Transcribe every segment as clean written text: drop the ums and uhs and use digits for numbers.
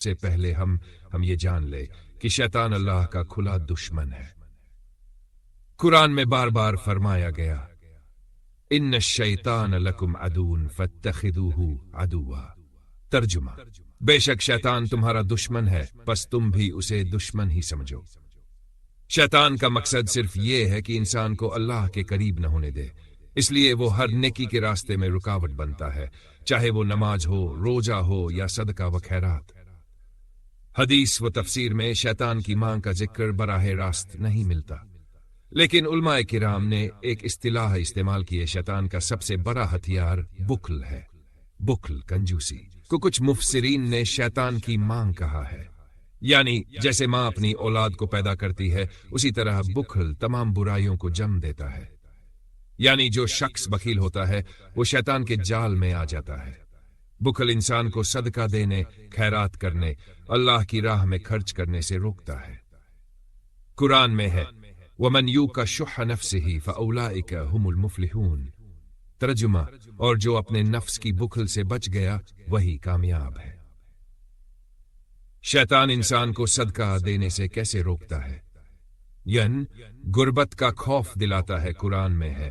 سے پہلے ہم یہ جان لے کہ شیطان اللہ کا کھلا دشمن ہے۔ قرآن میں بار بار فرمایا گیا ان الشیطان لکم عدو فاتخذوہ عدوا۔ ترجمہ، بے شک شیطان تمہارا دشمن ہے، پس تم بھی اسے دشمن ہی سمجھو۔ شیطان کا مقصد صرف یہ ہے کہ انسان کو اللہ کے قریب نہ ہونے دے، اس لیے وہ ہر نیکی کے راستے میں رکاوٹ بنتا ہے، چاہے وہ نماز ہو، روزہ ہو یا صدقہ و خیرات۔ حدیث و تفسیر میں شیطان کی ماں کا ذکر براہ راست نہیں ملتا، لیکن علماء کرام نے ایک اصطلاح استعمال کی ہے۔ شیطان کا سب سے بڑا ہتھیار بخل ہے، بخل، کنجوسی کو کچھ مفسرین نے شیطان کی ماں کہا ہے، یعنی جیسے ماں اپنی اولاد کو پیدا کرتی ہے اسی طرح بخل تمام برائیوں کو جنم دیتا ہے، یعنی جو شخص بخیل ہوتا ہے وہ شیطان کے جال میں آ جاتا ہے۔ بخل انسان کو صدقہ دینے، خیرات کرنے، اللہ کی راہ میں خرچ کرنے سے روکتا ہے۔ قرآن میں ہے وَمَنْ يُوقَ شُحَّ نَفْسِهِ فَأُولَئِكَ هُمُ الْمُفْلِحُونَ۔ ترجمہ، اور جو اپنے نفس کی بخل سے بچ گیا وہی کامیاب ہے۔ شیطان انسان کو صدقہ دینے سے کیسے روکتا ہے؟ یعنی غربت کا خوف دلاتا ہے۔ قرآن میں ہے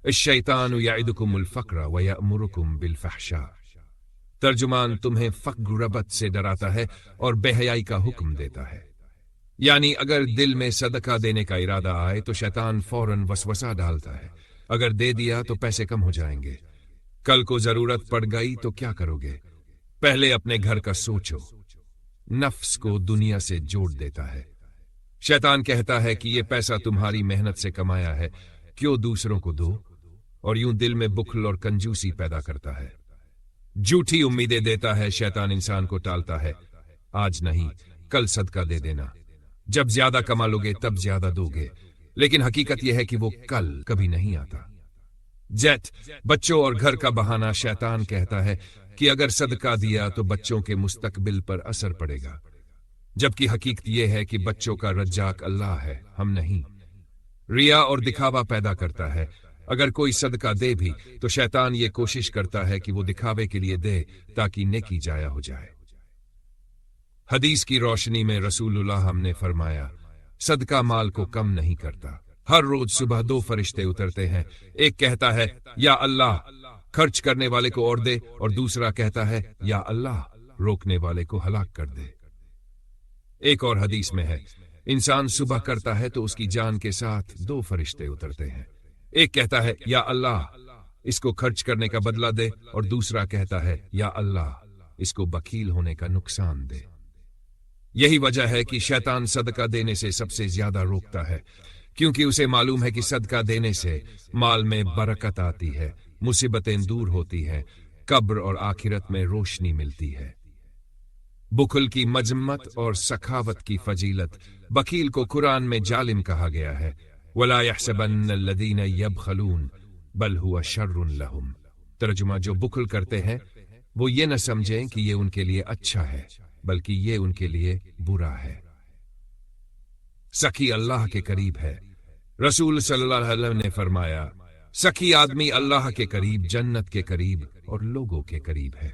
الشیطان یعدکم الفقر ویأمرکم بالفحشاء۔ ترجمان، تمہیں فقر غربت سے ڈراتا ہے اور بے حیائی کا حکم دیتا ہے، یعنی اگر دل میں صدقہ دینے کا ارادہ آئے تو شیطان فوراً وسوسہ ڈالتا ہے، اگر دے دیا تو پیسے کم ہو جائیں گے، کل کو ضرورت پڑ گئی تو کیا کرو گے، پہلے اپنے گھر کا سوچو۔ نفس کو دنیا سے جوڑ دیتا ہے۔ شیطان کہتا ہے کہ یہ پیسہ تمہاری محنت سے کمایا ہے، کیوں دوسروں کو دو، اور یوں دل میں بخل اور کنجوسی پیدا کرتا ہے۔ جھوٹی امیدیں دیتا ہے شیطان، انسان کو ٹالتا ہے، آج نہیں کل صدقہ دے دینا، جب زیادہ کما لوگے تب زیادہ دو گے، لیکن حقیقت یہ ہے کہ وہ کل کبھی نہیں آتا۔ جیت، بچوں اور گھر کا بہانہ، شیطان کہتا ہے کہ اگر صدقہ دیا تو بچوں کے مستقبل پر اثر پڑے گا، جبکہ حقیقت یہ ہے کہ بچوں کا رزاق اللہ ہے، ہم نہیں۔ ریا اور دکھاوا پیدا کرتا ہے، اگر کوئی صدقہ دے بھی تو شیطان یہ کوشش کرتا ہے کہ وہ دکھاوے کے لیے دے تاکہ نیکی ضائع ہو جائے۔ حدیث کی روشنی میں رسول اللہ ہم نے فرمایا صدقہ مال کو کم نہیں کرتا۔ ہر روز صبح دو فرشتے اترتے ہیں، ایک کہتا ہے یا اللہ خرچ کرنے والے کو اور دے، اور دوسرا کہتا ہے یا اللہ روکنے والے کو ہلاک کر دے۔ ایک اور حدیث میں ہے انسان صبح کرتا ہے تو اس کی جان کے ساتھ دو فرشتے اترتے ہیں، ایک کہتا ہے یا اللہ اس کو خرچ کرنے کا بدلہ دے، اور دوسرا کہتا ہے یا اللہ اس کو بخیل ہونے کا نقصان دے۔ یہی وجہ ہے کہ شیطان صدقہ دینے سے سب سے زیادہ روکتا ہے، کیونکہ اسے معلوم ہے کہ صدقہ دینے سے مال میں برکت آتی ہے، مصیبتیں دور ہوتی ہیں، قبر اور آخرت میں روشنی ملتی ہے۔ بخل کی مذمت اور سخاوت کی فضیلت۔ بخیل کو قرآن میں ظالم کہا گیا ہے، وَلَا يَحْسَبَنَّ الَّذِينَ يَبْخَلُونَ بَلْ هُوَ شَرٌّ لَهُمْ۔ ترجمہ، جو بخل کرتے ہیں وہ یہ نہ سمجھیں کہ یہ ان کے لیے اچھا ہے، بلکہ یہ ان کے لیے برا ہے۔ سخی اللہ کے قریب ہے۔ رسول صلی اللہ علیہ وسلم نے فرمایا سخی آدمی اللہ کے قریب، جنت کے قریب اور لوگوں کے قریب ہے۔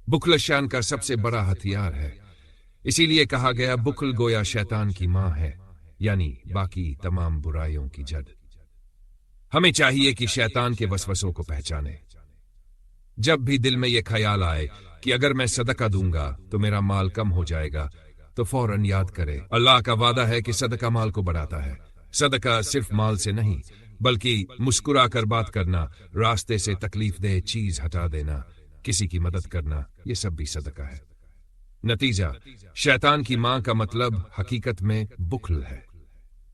بخل شان کا سب سے بڑا ہتھیار ہے، اسی لیے کہا گیا بخل گویا شیطان کی ماں ہے، یعنی باقی تمام برائیوں کی جڑ۔ ہمیں چاہیے کہ شیطان کے وسوسوں کو پہچانے۔ جب بھی دل میں یہ خیال آئے کہ اگر میں صدقہ دوں گا تو میرا مال کم ہو جائے گا، تو فوراً یاد کرے اللہ کا وعدہ ہے کہ صدقہ مال کو بڑھاتا ہے۔ صدقہ صرف مال سے نہیں بلکہ مسکرا کر بات کرنا، راستے سے تکلیف دہ چیز ہٹا دینا، کسی کی مدد کرنا، یہ سب بھی صدقہ ہے۔ نتیجہ، شیطان کی ماں کا مطلب حقیقت میں بخل ہے۔